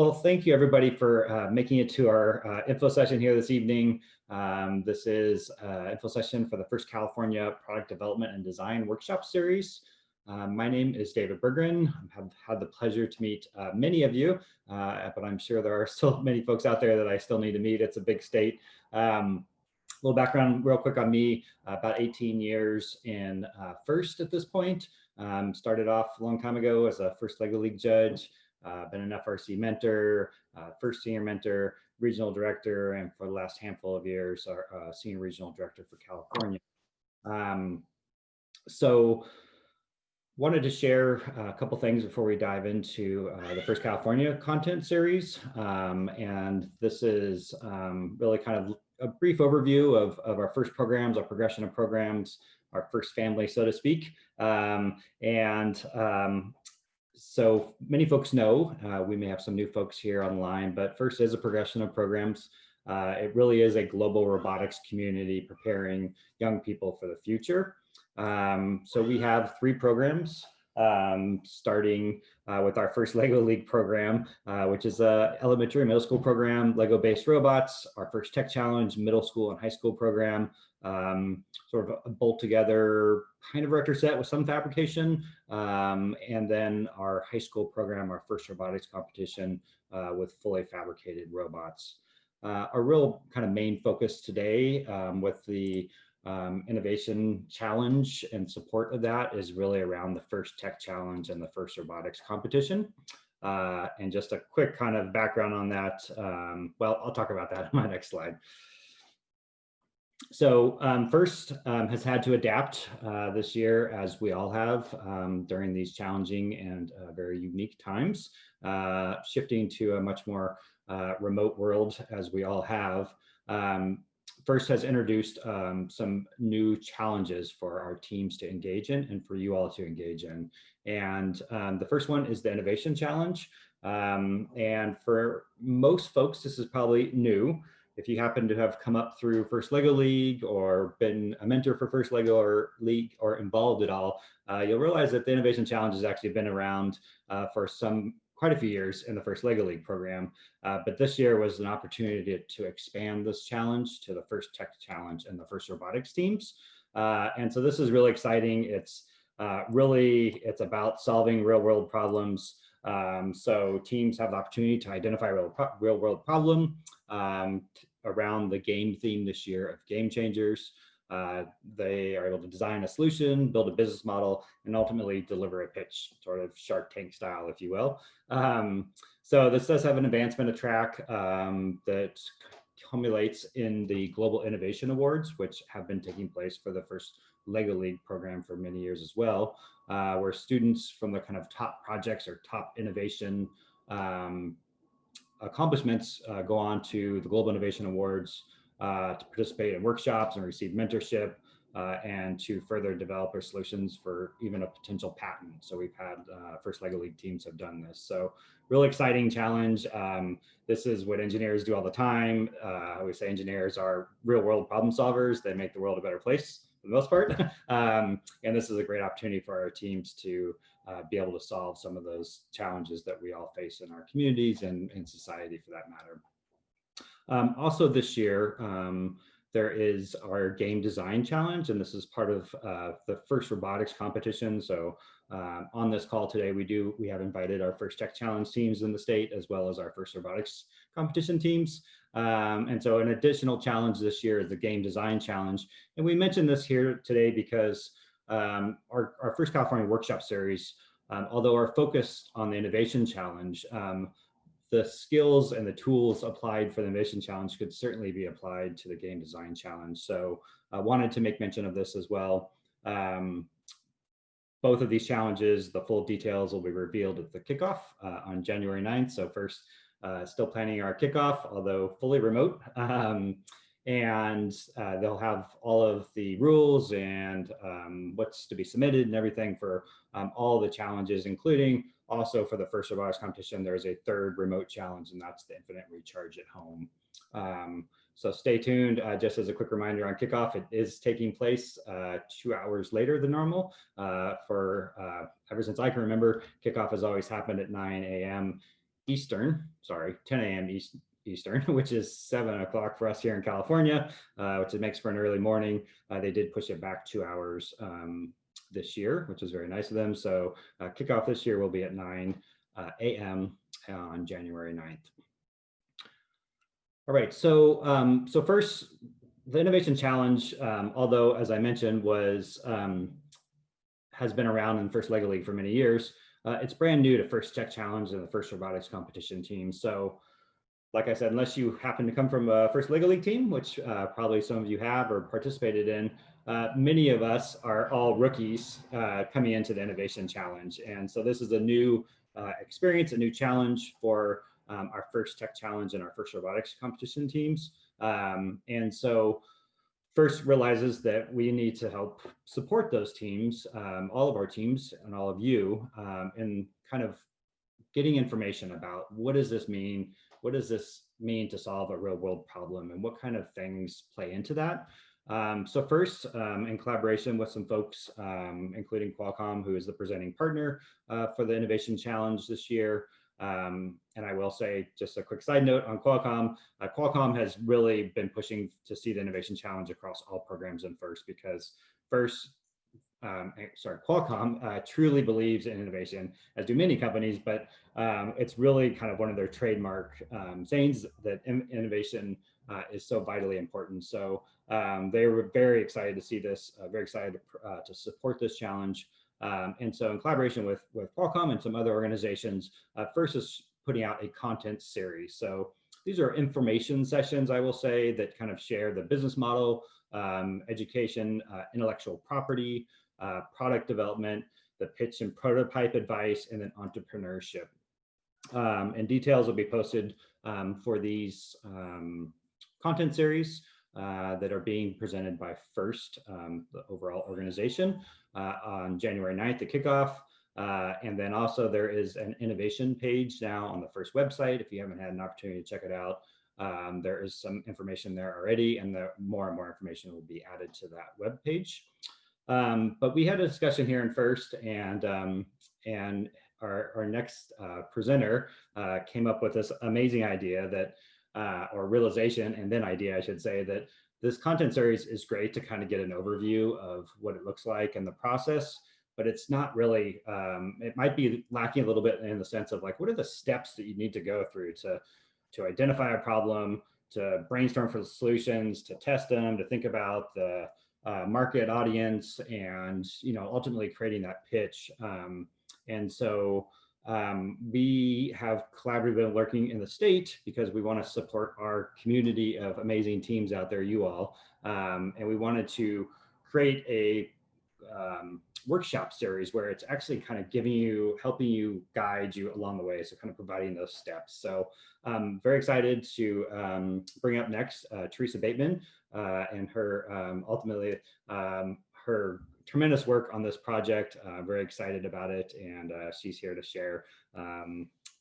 Well, thank you everybody for making it to our info session here this evening. This is info session for the first California Product Development and Design Workshop Series. My name is David Berggren. I've had the pleasure to meet many of you, but I'm sure there are still many folks out there that I still need to meet. It's a big state. A little background real quick on me, about 18 years in FIRST at this point. Started off a long time ago as a FIRST LEGO League judge, been an FRC mentor, FIRST senior mentor, regional director, and for the last handful of years, our senior regional director for California. So wanted to share a couple things before we dive into the first California content series. And this is really kind of a brief overview of our first programs, our progression of programs, our first family, so to speak. So many folks know, we may have some new folks here online, but FIRST is a progression of programs. It really is a global robotics community preparing young people for the future. So we have 3 programs, starting with our first LEGO League program, which is a elementary and middle school program, LEGO-based robots, our first tech challenge, middle school and high school program, sort of a bolt together kind of erector set with some fabrication, and then our high school program, our first robotics competition with fully fabricated robots. Our real kind of main focus today with the innovation challenge and support of that is really around the first tech challenge and the first robotics competition. And just a quick kind of background on that. Well, I'll talk about that in my next slide. So FIRST has had to adapt this year, as we all have, during these challenging and very unique times, shifting to a much more remote world, as we all have. FIRST has introduced some new challenges for our teams to engage in and for you all to engage in. And the first one is the innovation challenge. And for most folks, this is probably new. If you happen to have come up through FIRST LEGO League or been a mentor for FIRST LEGO League or involved at all, you'll realize that the innovation challenge has actually been around for quite a few years in the first LEGO League program, but this year was an opportunity to expand this challenge to the first tech challenge and the first robotics teams. And so this is really exciting. It's about solving real world problems. So teams have the opportunity to identify real world problem around the game theme this year of game changers. They are able to design a solution, build a business model, and ultimately deliver a pitch, sort of Shark Tank style, if you will. So this does have an advancement track that culminates in the Global Innovation Awards, which have been taking place for the first LEGO League program for many years as well, where students from the kind of top projects or top innovation accomplishments go on to the Global Innovation Awards to participate in workshops and receive mentorship and to further develop our solutions for even a potential patent. So we've had first LEGO League teams have done this. So really exciting challenge. This is what engineers do all the time. I always say engineers are real world problem solvers. They make the world a better place for the most part. And this is a great opportunity for our teams to be able to solve some of those challenges that we all face in our communities and in society for that matter. Also this year, there is our game design challenge, and this is part of the first robotics competition. So on this call today, we have invited our first tech challenge teams in the state, as well as our first robotics competition teams. And so an additional challenge this year is the game design challenge. And we mentioned this here today because our first California workshop series, although our focus on the innovation challenge, the skills and the tools applied for the innovation challenge could certainly be applied to the game design challenge. So I wanted to make mention of this as well. Both of these challenges, the full details will be revealed at the kickoff on January 9th. So first, still planning our kickoff, although fully remote. And they'll have all of the rules and what's to be submitted and everything for all the challenges, including also for the first robotics competition. There's a third remote challenge, and that's the infinite recharge at home. So stay tuned. Just as a quick reminder on kickoff, it is taking place 2 hours later than normal. Ever since I can remember, kickoff has always happened at 9 a.m. Eastern, sorry, 10 a.m. Eastern, which is 7 o'clock for us here in California, which makes for an early morning. They did push it back 2 hours this year, which is very nice of them. So kickoff this year will be at 9 a.m. on January 9th. All right, so first, the Innovation Challenge, although as I mentioned, has been around in First Lego League for many years. It's brand new to First Tech Challenge and the First Robotics competition team. So like I said, unless you happen to come from a First Lego League team, which probably some of you have or participated in, many of us are all rookies coming into the Innovation Challenge. And so this is a new experience, a new challenge for our First Tech Challenge and our First Robotics competition teams. And so First realizes that we need to help support those teams, all of our teams and all of you, in kind of getting information about what does this mean? What does this mean to solve a real world problem? And what kind of things play into that? So first, in collaboration with some folks, including Qualcomm, who is the presenting partner for the Innovation Challenge this year. And I will say, just a quick side note on Qualcomm, Qualcomm has really been pushing to see the Innovation Challenge across all programs in First, because Qualcomm truly believes in innovation, as do many companies, but it's really kind of one of their trademark sayings that innovation is so vitally important. So they were very excited to see this, very excited to support this challenge. And so in collaboration with Qualcomm and some other organizations, First is putting out a content series. So these are information sessions, I will say, that kind of share the business model, education, intellectual property, product development, the pitch and prototype advice, and then entrepreneurship. And details will be posted for these content series that are being presented by First, the overall organization, on January 9th, the kickoff. And then also there is an innovation page now on the First website. If you haven't had an opportunity to check it out, there is some information there already, and more and more information will be added to that web page. But we had a discussion here in First, and our next presenter came up with this amazing idea that, or realization, and then idea, I should say, that this content series is great to kind of get an overview of what it looks like and the process, but it's not really, it might be lacking a little bit in the sense of like, what are the steps that you need to go through to identify a problem, to brainstorm for the solutions, to test them, to think about the market audience, and ultimately creating that pitch. And so we have collaboratively been working in the state because we want to support our community of amazing teams out there, you all, and we wanted to create a workshop series where it's actually kind of helping you, guide you along the way, so kind of providing those steps. So very excited to bring up next Teresa Bateman and her ultimately her tremendous work on this project. Very excited about it, and she's here to share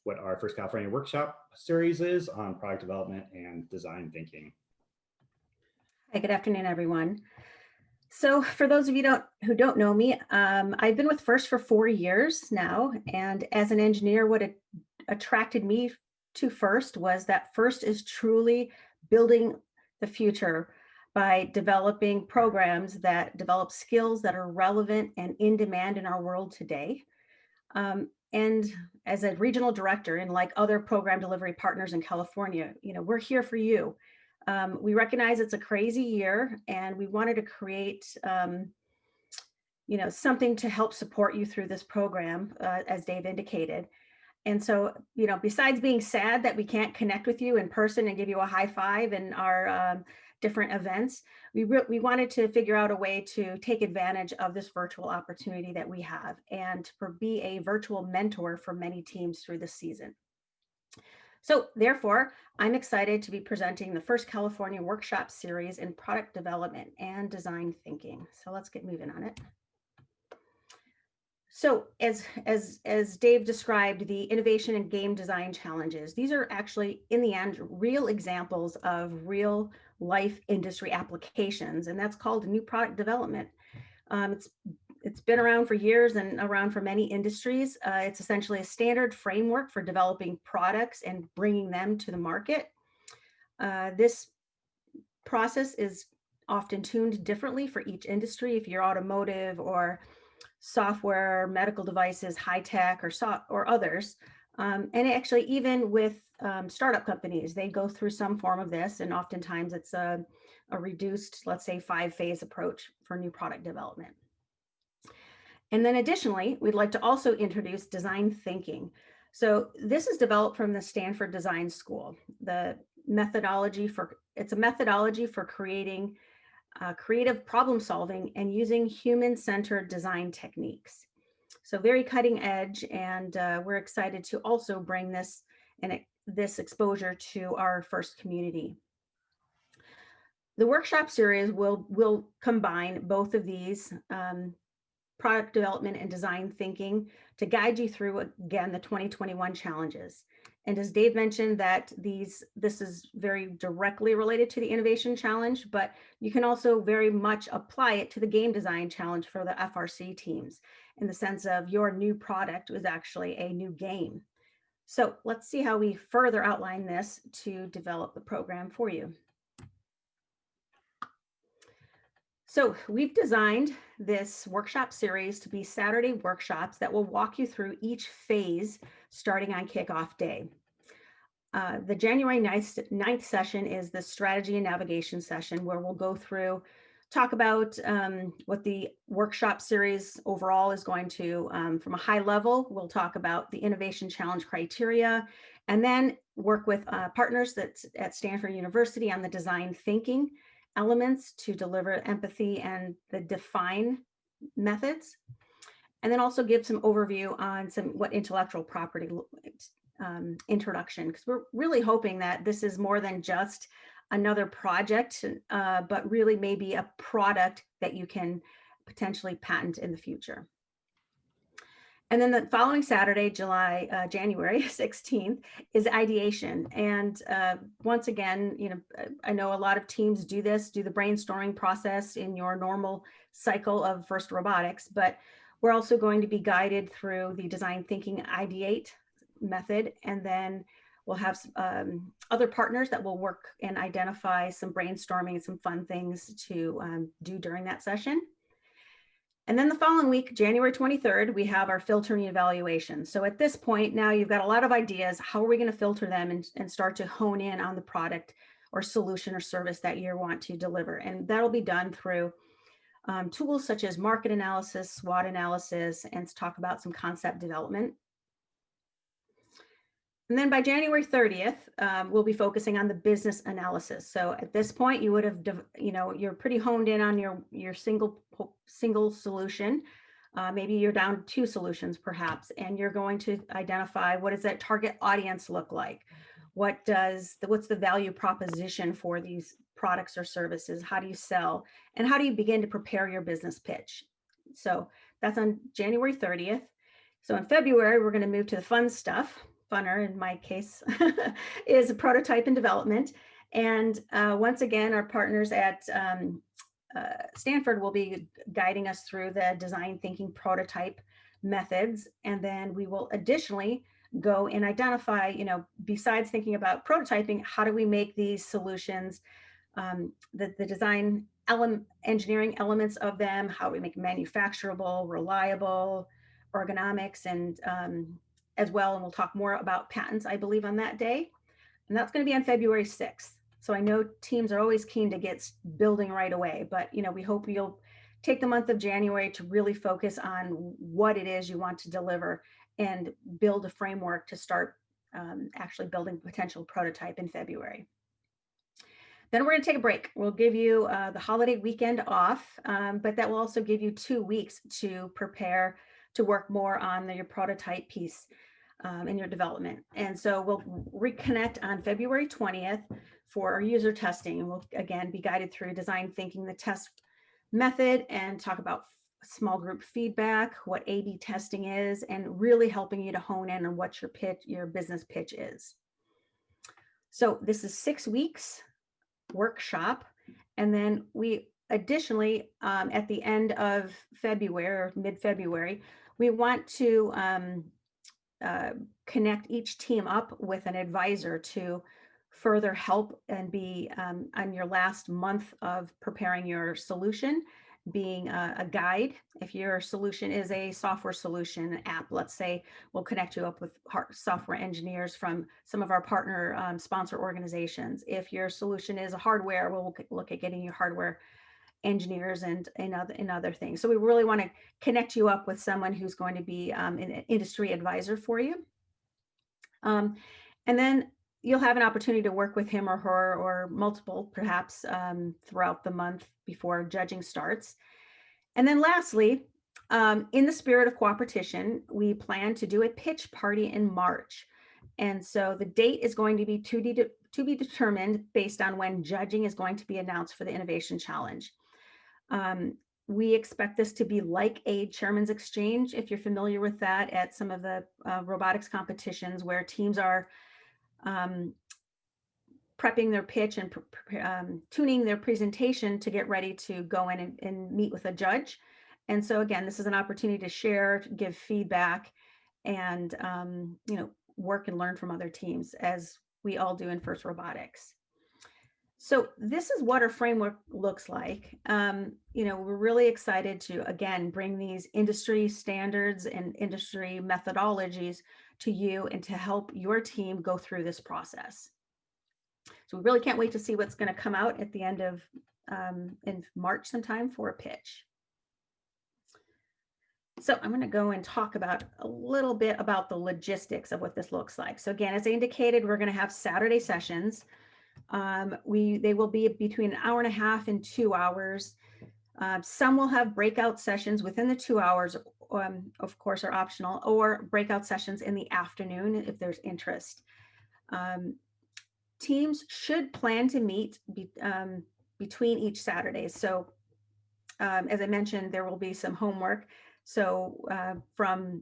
what our First California workshop series is on product development and design thinking. Hi, good afternoon, everyone. So for those of you who don't know me, I've been with First for 4 years now, and as an engineer, what attracted me to First was that First is truly building the future by developing programs that develop skills that are relevant and in demand in our world today. And as a regional director, and like other program delivery partners in California, we're here for you. We recognize it's a crazy year, and we wanted to create, something to help support you through this program, as Dave indicated. And so, besides being sad that we can't connect with you in person and give you a high five in our different events, we wanted to figure out a way to take advantage of this virtual opportunity that we have, and to be a virtual mentor for many teams through this season. So therefore, I'm excited to be presenting the First California workshop series in product development and design thinking. So let's get moving on it. So as Dave described, the innovation and game design challenges, these are actually, in the end, real examples of real life industry applications, and that's called new product development. It's it's been around for years and around for many industries. It's essentially a standard framework for developing products and bringing them to the market. This process is often tuned differently for each industry. If you're automotive or software, medical devices, high tech, or others. And actually, even with startup companies, they go through some form of this, and oftentimes it's a reduced, let's say, 5-phase approach for new product development. And then additionally, we'd like to also introduce design thinking. So this is developed from the Stanford Design School. It's a methodology for creating creative problem solving and using human-centered design techniques. So very cutting edge, and we're excited to also bring this exposure to our FIRST community. The workshop series will combine both of these, product development and design thinking, to guide you through, again, the 2021 challenges. And as Dave mentioned, that this is very directly related to the innovation challenge, but you can also very much apply it to the game design challenge for the FRC teams, in the sense of your new product was actually a new game. So let's see how we further outline this to develop the program for you. So we've designed this workshop series to be Saturday workshops that will walk you through each phase starting on kickoff day. The January 9th session is the strategy and navigation session, where we'll go through, talk about what the workshop series overall is going to, from a high level. We'll talk about the innovation challenge criteria, and then work with partners that's at Stanford University on the design thinking elements to deliver empathy and the define methods, and then also give some overview on what intellectual property introduction, because we're really hoping that this is more than just another project, but really maybe a product that you can potentially patent in the future. And then the following Saturday, January 16th, is ideation. And once again, I know a lot of teams do the brainstorming process in your normal cycle of FIRST Robotics, but we're also going to be guided through the design thinking ideate method. And then we'll have other partners that will work and identify some brainstorming and some fun things to do during that session. And then the following week, January 23rd, we have our filtering evaluation. So at this point, now you've got a lot of ideas. How are we going to filter them and start to hone in on the product or solution or service that you want to deliver? And that'll be done through tools such as market analysis, SWOT analysis, and to talk about some concept development. And then by January 30th, we'll be focusing on the business analysis. So at this point, you would have, you're pretty honed in on your single solution. Maybe you're down to 2 solutions perhaps, and you're going to identify, what does that target audience look like? What's the value proposition for these products or services? How do you sell? And how do you begin to prepare your business pitch? So that's on January 30th. So in February, we're going to move to the fun stuff. Funner in my case, is a prototype and development. And once again, our partners at Stanford will be guiding us through the design thinking prototype methods. And then we will additionally go and identify, besides thinking about prototyping, how do we make these solutions, the design engineering elements of them, how do we make manufacturable, reliable, ergonomics, and as well. And we'll talk more about patents, I believe, on that day. And that's going to be on February 6th. So I know teams are always keen to get building right away, but we hope you'll take the month of January to really focus on what it is you want to deliver and build a framework to start actually building a potential prototype in February. Then we're going to take a break. We'll give you the holiday weekend off, but that will also give you 2 weeks to prepare to work more on your prototype piece in your development. And so we'll reconnect on February 20th for our user testing. And we'll again be guided through design thinking, the test method, and talk about small group feedback, what A/B testing is, and really helping you to hone in on what your business pitch is. So this is 6 weeks workshop. And then we additionally, at the end of February or mid-February, we want to uh, connect each team up with an advisor to further help and be on your last month of preparing your solution, being a guide. If your solution is a software solution, an app, let's say, we'll connect you up with software engineers from some of our partner sponsor organizations. If your solution is a hardware, we'll look at getting you hardware engineers and other things. So we really want to connect you up with someone who's going to be an industry advisor for you. And then you'll have an opportunity to work with him or her or multiple, perhaps, throughout the month before judging starts. And then lastly, in the spirit of cooperation, we plan to do a pitch party in March. And so the date is going to be to be determined based on when judging is going to be announced for the Innovation Challenge. We expect this to be like a chairman's exchange, if you're familiar with that, at some of the robotics competitions where teams are prepping their pitch and tuning their presentation to get ready to go in and meet with a judge. And so again, this is an opportunity to share, give feedback, and work and learn from other teams, as we all do in FIRST Robotics. So this is what our framework looks like. We're really excited to, again, bring these industry standards and industry methodologies to you and to help your team go through this process. So we really can't wait to see what's going to come out at the end of in March sometime for a pitch. So I'm going to go and talk about a little bit about the logistics of what this looks like. So again, as I indicated, we're going to have Saturday sessions. They will be between an hour and a half and 2 hours. Some will have breakout sessions within the 2 hours, of course, are optional, or breakout sessions in the afternoon if there's interest. Teams should plan to meet between each Saturday. So as I mentioned, there will be some homework. So from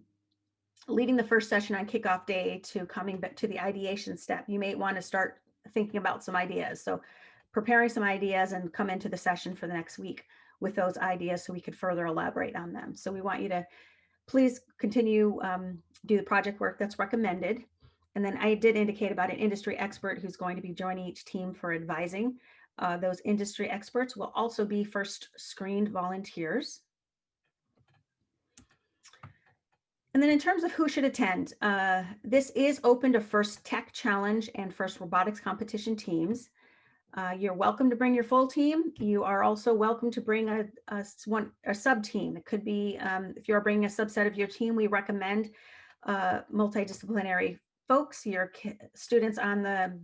leading the first session on kickoff day to coming back to the ideation step, you may want to start thinking about some ideas. So preparing some ideas and come into the session for the next week with those ideas so we could further elaborate on them. So we want you to please continue do the project work that's recommended. And then I did indicate about an industry expert who's going to be joining each team for advising. Those industry experts will also be first screened volunteers. And then in terms of who should attend, this is open to FIRST Tech Challenge and FIRST Robotics competition teams. You're welcome to bring your full team. You are also welcome to bring a sub team. It could be, if you're bringing a subset of your team, we recommend multidisciplinary folks, your students on the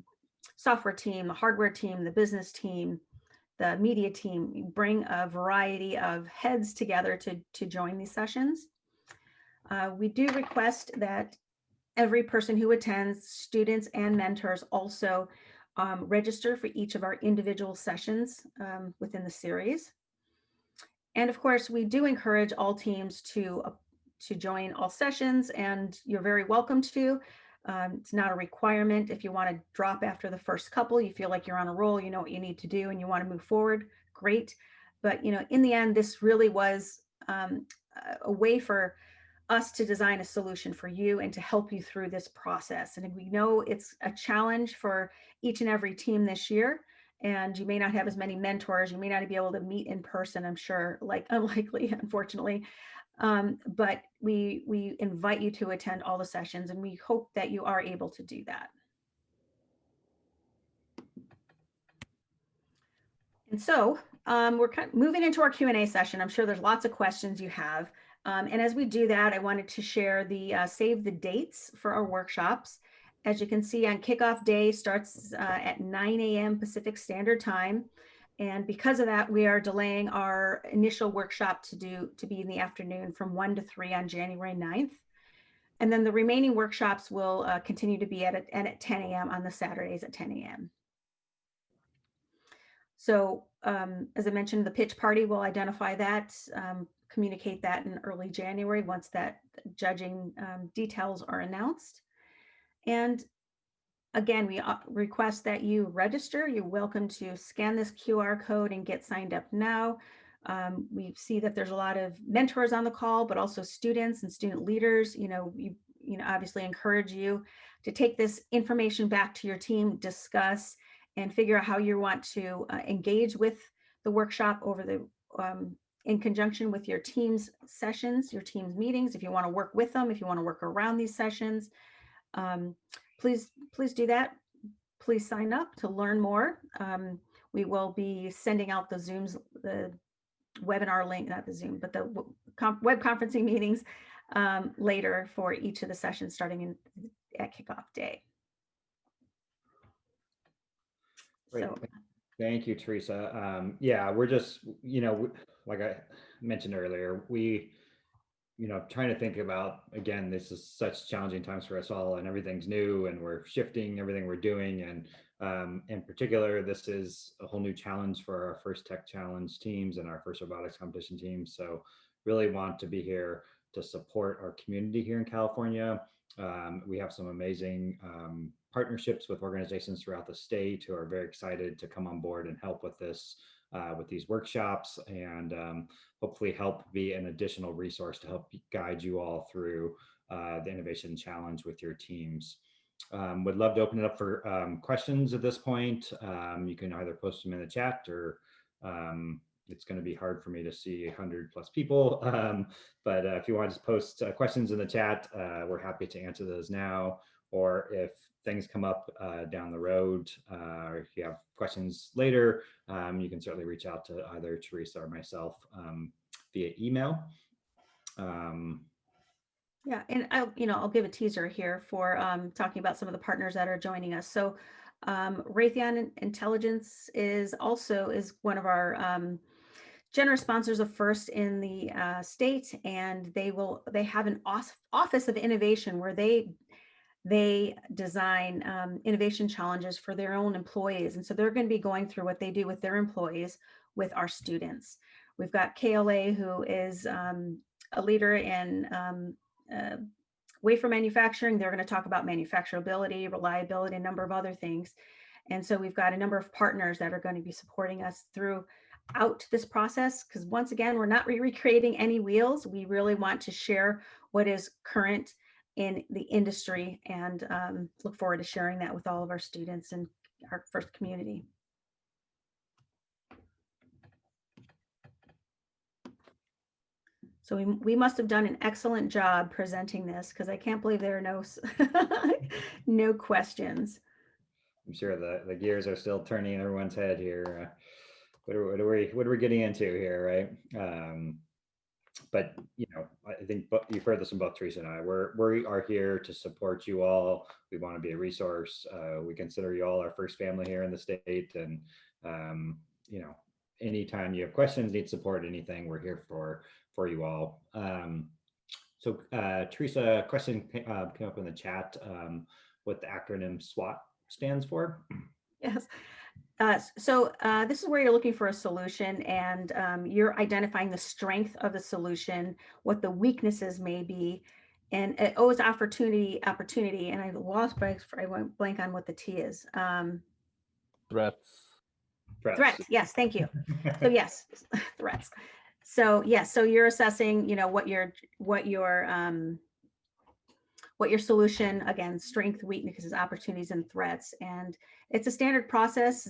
software team, the hardware team, the business team, the media team. You bring a variety of heads together to join these sessions. We do request that every person who attends, students and mentors, also register for each of our individual sessions within the series. And of course, we do encourage all teams to join all sessions, and you're very welcome to. It's not a requirement. If you want to drop after the first couple, you feel like you're on a roll, you know what you need to do, and you want to move forward, great. But in the end, this really was a way for us to design a solution for you and to help you through this process. And we know it's a challenge for each and every team this year, and you may not have as many mentors, you may not be able to meet in person, I'm sure, unlikely, unfortunately. But we invite you to attend all the sessions, and we hope that you are able to do that. And so we're kind of moving into our Q&A session. I'm sure there's lots of questions you have. And as we do that, I wanted to share the save the dates for our workshops. As you can see, on kickoff day starts at 9 a.m. Pacific Standard Time. And because of that, we are delaying our initial workshop to be in the afternoon from 1 to 3 on January 9th. And then the remaining workshops will continue to be at 10 a.m. on the Saturdays at 10 a.m. So as I mentioned, the pitch party will identify that, communicate that in early January once that judging details are announced. And again, we request that you register. You're welcome to scan this QR code and get signed up now. We see that there's a lot of mentors on the call, but also students and student leaders. We obviously encourage you to take this information back to your team, discuss, and figure out how you want to engage with the workshop over the in conjunction with your team's sessions, your team's meetings. If you want to work with them, if you want to work around these sessions, please do that. Please sign up to learn more. We will be sending out the webinar link, not the Zoom, but the web conferencing meetings later for each of the sessions starting at kickoff day. Great. So, thank you, Teresa. Yeah, we're just, like I mentioned earlier, trying to think about, again, this is such challenging times for us all, and everything's new, and we're shifting everything we're doing. And in particular, this is a whole new challenge for our first tech challenge teams and our first robotics competition teams. So really want to be here to support our community here in California. We have some amazing partnerships with organizations throughout the state who are very excited to come on board and help with this, with these workshops, and hopefully help be an additional resource to help guide you all through the innovation challenge with your teams. Would love to open it up for questions at this point. You can either post them in the chat, or it's going to be hard for me to see 100+ people. But if you want to just post questions in the chat, we're happy to answer those now. Or if things come up down the road, or if you have questions later, you can certainly reach out to either Teresa or myself via email. Yeah, and I'll give a teaser here for talking about some of the partners that are joining us. So Raytheon Intelligence is one of our generous sponsors of FIRST in the state, and they have an office of innovation where they design innovation challenges for their own employees. And so they're going to be going through what they do with their employees with our students. We've got KLA, who is a leader in wafer manufacturing. They're going to talk about manufacturability, reliability, a number of other things. And so we've got a number of partners that are going to be supporting us throughout this process, because once again, we're not recreating any wheels. We really want to share what is current in the industry, and look forward to sharing that with all of our students and our FIRST community. So we must have done an excellent job presenting this, because I can't believe there are no questions. I'm sure the gears are still turning in everyone's head here. What are we getting into here, right? But I think you've heard this from both Teresa and I. We are here to support you all. We want to be a resource. We consider you all our first family here in the state, and anytime you have questions, need support, anything, we're here for you all. So Teresa, a question came up in the chat, what the acronym SWOT stands for. Yes. So this is where you're looking for a solution, and you're identifying the strength of the solution, what the weaknesses may be, and it's opportunity. And I lost, I went blank on what the T is. Threats. Yes, thank you. So yes, threats. So yes, so you're assessing, what your solution, again, strength, weaknesses, opportunities, and threats. And it's a standard process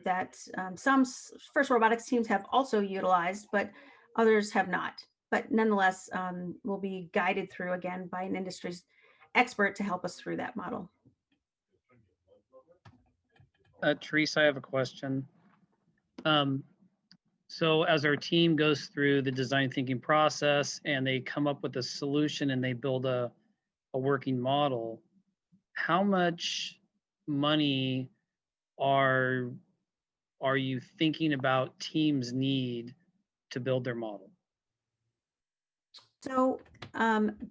that some FIRST robotics teams have also utilized, but others have not. But nonetheless, we'll be guided through, again, by an industry's expert to help us through that model. Teresa, I have a question. So as our team goes through the design thinking process and they come up with a solution and they build a working model, how much money are you thinking about teams need to build their model? So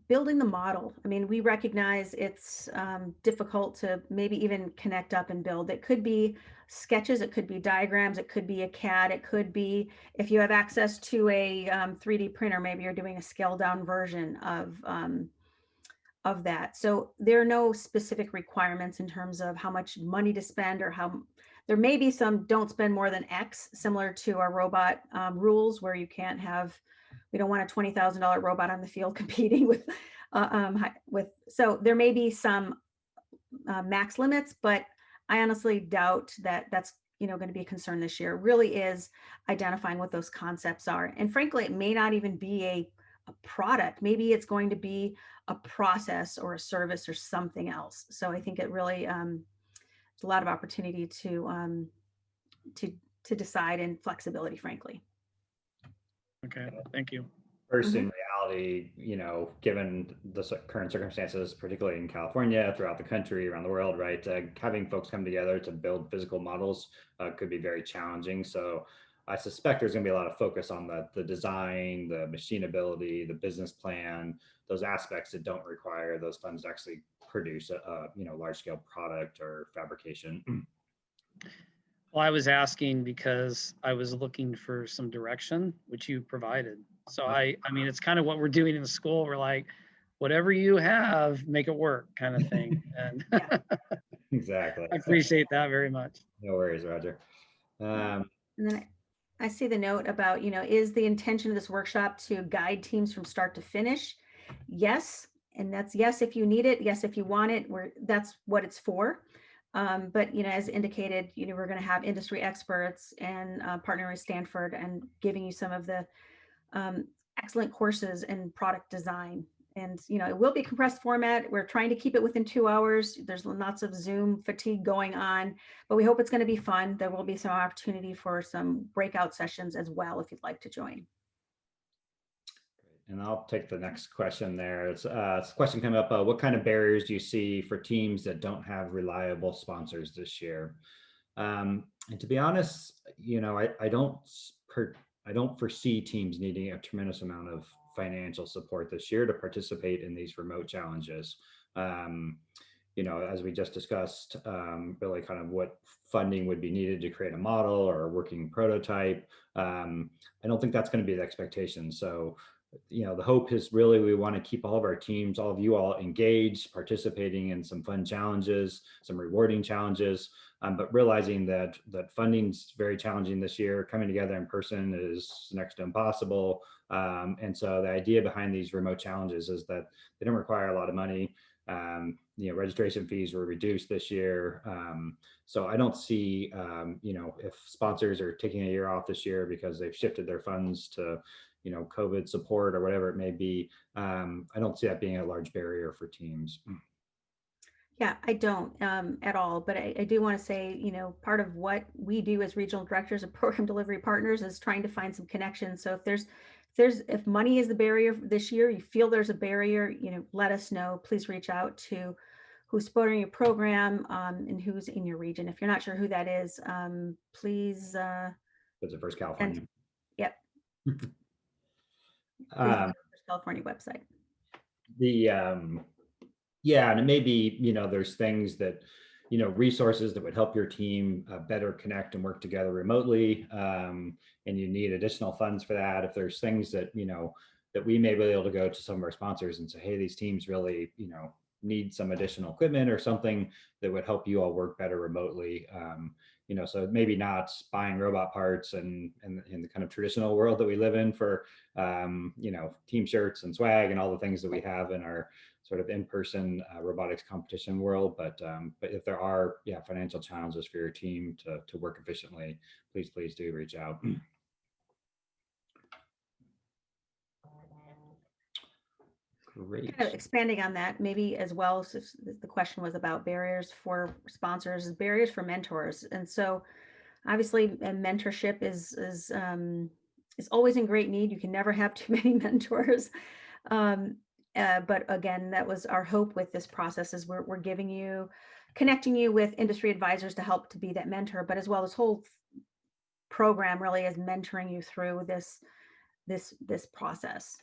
building the model, I mean, we recognize it's difficult to maybe even connect up and build. It could be sketches, it could be diagrams, it could be a CAD, it could be, if you have access to a 3D printer, maybe you're doing a scaled down version of of that. So there are no specific requirements in terms of how much money to spend, or how there may be some don't spend more than X, similar to our robot rules, where you can't have, we don't want a $20,000 robot on the field competing so there may be some max limits, but I honestly doubt that that's going to be a concern this year. It really is identifying what those concepts are. And frankly, it may not even be a product. Maybe it's going to be a process or a service or something else. So I think it really there's a lot of opportunity to decide, and flexibility, frankly. Okay, thank you. First, in reality, given the current circumstances, particularly in California, throughout the country, around the world, right, having folks come together to build physical models could be very challenging. So I suspect there's going to be a lot of focus on the design, the machinability, the business plan, those aspects that don't require those funds to actually produce a large scale product or fabrication. Well, I was asking because I was looking for some direction, which you provided. So I mean, it's kind of what we're doing in the school. We're like, whatever you have, make it work, kind of thing. And Exactly. I appreciate that very much. No worries, Roger. And then I see the note about, is the intention of this workshop to guide teams from start to finish? Yes. And that's yes if you need it, yes if you want it, that's what it's for. But as indicated, we're going to have industry experts and partnering with Stanford and giving you some of the excellent courses in product design. And it will be compressed format. We're trying to keep it within 2 hours. There's lots of Zoom fatigue going on, but we hope it's going to be fun. There will be some opportunity for some breakout sessions as well if you'd like to join. And I'll take the next question there. It's a question coming up. What kind of barriers do you see for teams that don't have reliable sponsors this year? And to be honest, I don't foresee teams needing a tremendous amount of financial support this year to participate in these remote challenges. As we just discussed, really kind of what funding would be needed to create a model or a working prototype. I don't think that's going to be the expectation. So the hope is really we want to keep all of our teams, all of you all engaged, participating in some fun challenges, some rewarding challenges, but realizing that funding's very challenging this year. Coming together in person is next to impossible. And so the idea behind these remote challenges is that they don't require a lot of money. Registration fees were reduced this year. So I don't see, if sponsors are taking a year off this year because they've shifted their funds to COVID support or whatever it may be. I don't see that being a large barrier for teams. Yeah, I don't at all. But I do want to say, part of what we do as regional directors of program delivery partners is trying to find some connections. So if money is the barrier this year, you feel there's a barrier, let us know. Please reach out to who's supporting your program and who's in your region. If you're not sure who that is, please. Visit First California. Yep. California website. And it may be, there's things that, resources that would help your team better connect and work together remotely. And you need additional funds for that. If there's things that, that we may be able to go to some of our sponsors and say, hey, these teams really, need some additional equipment or something that would help you all work better remotely. So maybe not buying robot parts and in the kind of traditional world that we live in for, team shirts and swag and all the things that we have in our sort of in-person robotics competition world. But if there are, financial challenges for your team to work efficiently, please do reach out. Great. Kind of expanding on that, maybe as well, so the question was about barriers for sponsors, barriers for mentors. And so obviously mentorship is always in great need. You can never have too many mentors. But again, that was our hope with this process is we're connecting you with industry advisors to help to be that mentor, but as well, this whole program really is mentoring you through this process.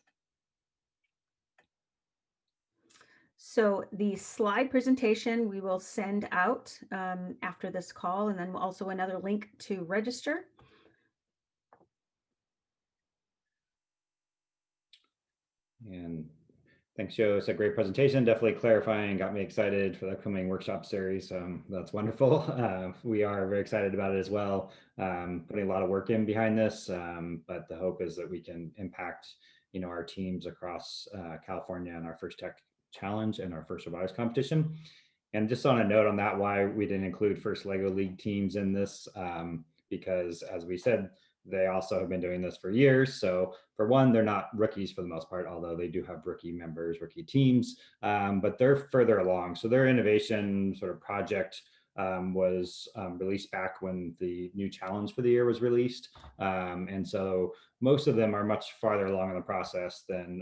So the slide presentation we will send out after this call, and then also another link to register. And Thanks, Joe. It's a great presentation, definitely clarifying, got me excited for the upcoming workshop series. That's wonderful. We are very excited about it as well. Putting a lot of work in behind this, but the hope is that we can impact, our teams across California and our first tech challenge and our first robotics competition. And just on a note on that, why we didn't include first LEGO League teams in this, because as we said, they also have been doing this for years. So for one, they're not rookies for the most part, although they do have rookie members, rookie teams, but they're further along. So their innovation sort of project was released back when the new challenge for the year was released. And so most of them are much farther along in the process than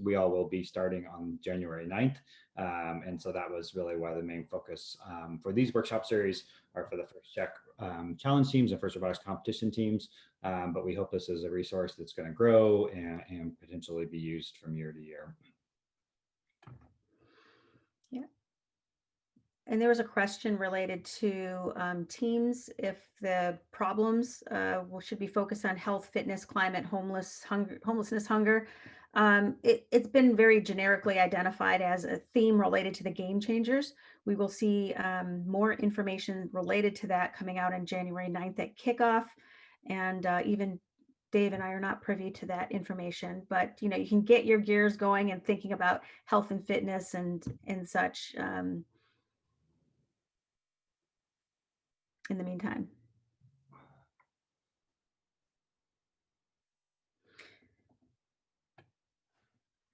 we all will be starting on January 9th. And so that was really why the main focus for these workshop series are for the first check challenge teams and first robotics competition teams. But we hope this is a resource that's going to grow and potentially be used from year to year. Yeah. And there was a question related to teams, if the problems should be focused on health, fitness, climate, homelessness, hunger. It's been very generically identified as a theme related to the game changers. We will see more information related to that coming out on January 9th at kickoff. And even Dave and I are not privy to that information, but you can get your gears going and thinking about health and fitness and such in the meantime.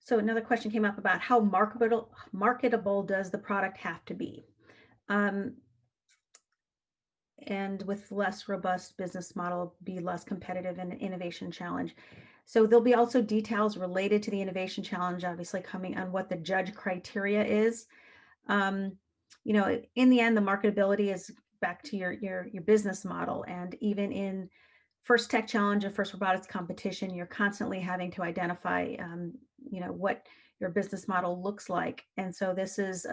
So another question came up about how marketable does the product have to be? And with less robust business model, be less competitive in an innovation challenge. So there'll be also details related to the innovation challenge, obviously coming on what the judge criteria is. In the end, the marketability is back to your business model. And even in first tech challenge and first robotics competition, you're constantly having to identify, what your business model looks like. And so this is,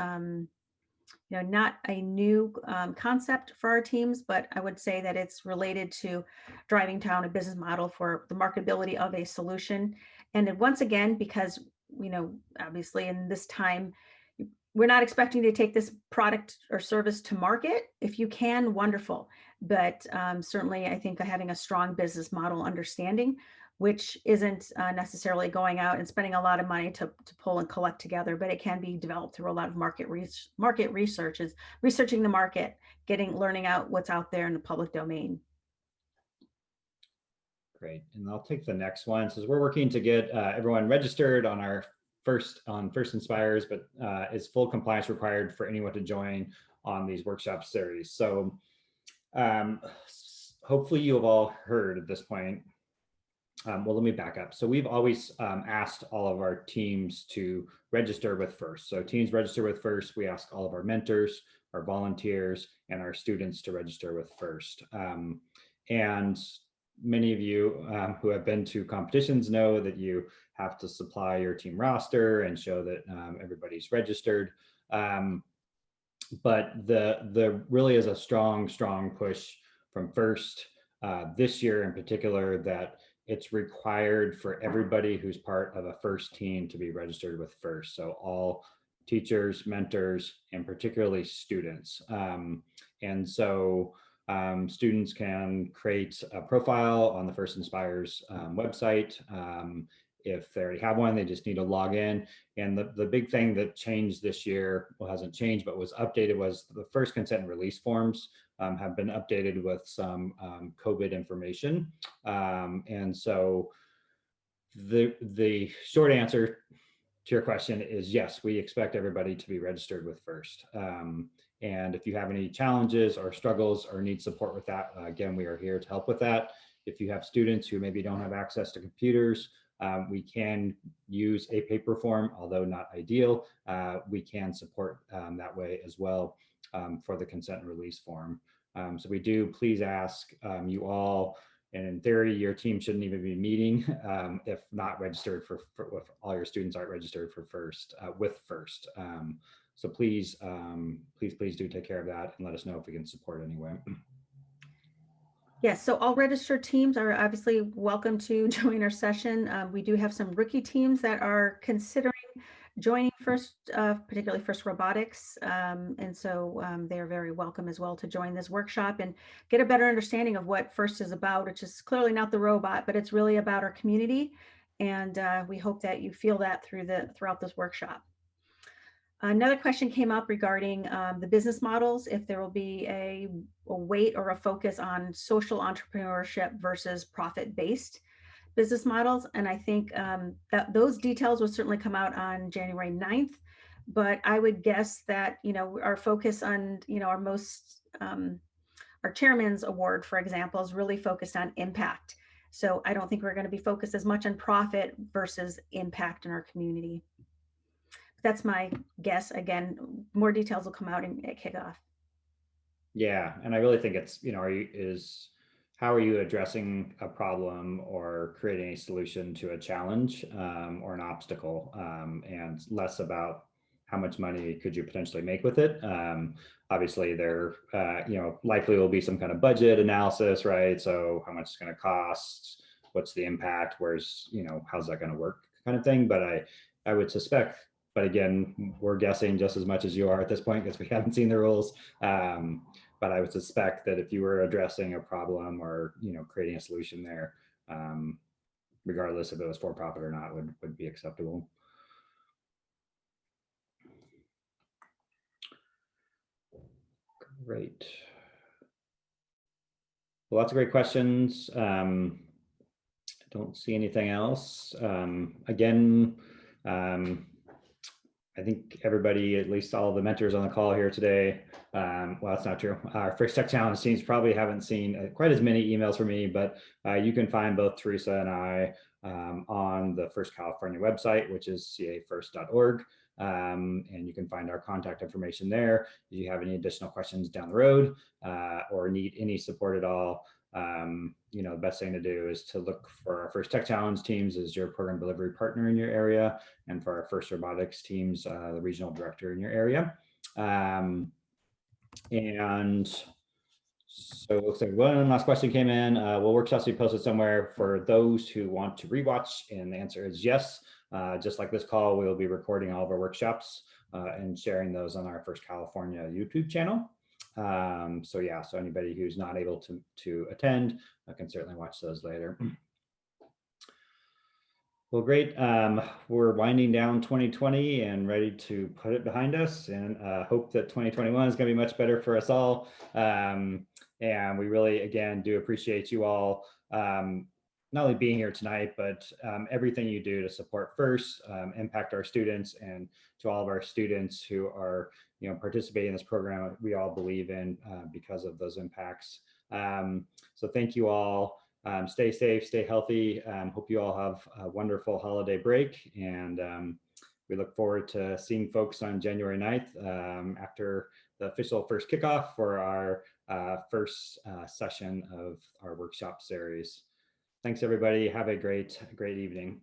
not a new concept for our teams, but I would say that it's related to driving down a business model for the marketability of a solution. And then once again, because, obviously in this time, we're not expecting to take this product or service to market. If you can, wonderful. But certainly I think having a strong business model understanding, which isn't necessarily going out and spending a lot of money to pull and collect together, but it can be developed through a lot of market research, is researching the market, learning out what's out there in the public domain. Great, and I'll take the next one. So we're working to get everyone registered on our First Inspires, but is full compliance required for anyone to join on these workshop series. So hopefully you have all heard at this point. Well, let me back up. So we've always asked all of our teams to register with FIRST. So teams register with FIRST. We ask all of our mentors, our volunteers, and our students to register with FIRST. And many of you who have been to competitions know that you have to supply your team roster and show that everybody's registered. But the really is a strong push from FIRST this year in particular that it's required for everybody who's part of a FIRST team to be registered with FIRST. So all teachers, mentors, and particularly students. And so students can create a profile on the First Inspires website. If they already have one, they just need to log in. And the big thing that changed this year, well, hasn't changed, but was updated, was the first consent and release forms have been updated with some COVID information. And so the short answer to your question is yes, we expect everybody to be registered with FIRST. And if you have any challenges or struggles or need support with that, again, we are here to help with that. If you have students who maybe don't have access to computers, we can use a paper form, although not ideal. We can support that way as well for the consent and release form. So we do please ask you all, and in theory, your team shouldn't even be meeting if not registered if all your students aren't registered for FIRST with FIRST. So please do take care of that and let us know if we can support anyway. Yes, so all registered teams are obviously welcome to join our session. We do have some rookie teams that are considering joining First, particularly First Robotics. And so they're very welcome as well to join this workshop and get a better understanding of what First is about, which is clearly not the robot, but it's really about our community. And we hope that you feel that throughout this workshop. Another question came up regarding the business models, if there will be a weight or a focus on social entrepreneurship versus profit-based business models. And I think that those details will certainly come out on January 9th. But I would guess that, our focus on, our chairman's award, for example, is really focused on impact. So I don't think we're going to be focused as much on profit versus impact in our community. That's my guess. Again, more details will come out at kickoff. Yeah, and I really think it's, how are you addressing a problem or creating a solution to a challenge or an obstacle, and less about how much money could you potentially make with it. Obviously, there, likely will be some kind of budget analysis, right? So how much it's going to cost, what's the impact, where's, how's that going to work, kind of thing. But I would suspect. But again, we're guessing just as much as you are at this point because we haven't seen the rules. But I would suspect that if you were addressing a problem or creating a solution there, regardless if it was for profit or not, would be acceptable. Great. Well, lots of great questions. I don't see anything else. Again. I think everybody, at least all the mentors on the call here today, well, that's not true. Our First Tech Challenge teams probably haven't seen quite as many emails from me, but you can find both Teresa and I on the First California website, which is cafirst.org. And you can find our contact information there. If you have any additional questions down the road or need any support at all, the best thing to do is to look for our First Tech Challenge teams as your program delivery partner in your area, and for our First Robotics teams, the regional director in your area. And so it looks like one last question came in. Will workshops be posted somewhere for those who want to rewatch? And the answer is yes. Just like this call, we will be recording all of our workshops and sharing those on our First California YouTube channel. So yeah, so anybody who's not able to attend can certainly watch those later. Well, great. We're winding down 2020 and ready to put it behind us, and hope that 2021 is going to be much better for us all. And we really, again, do appreciate you all not only being here tonight, but everything you do to support First, impact our students, and to all of our students who are participating in this program we all believe in because of those impacts. So thank you all. Stay safe, stay healthy. Hope you all have a wonderful holiday break, and we look forward to seeing folks on January 9th after the official first kickoff for our first session of our workshop series. Thanks, everybody. Have a great evening.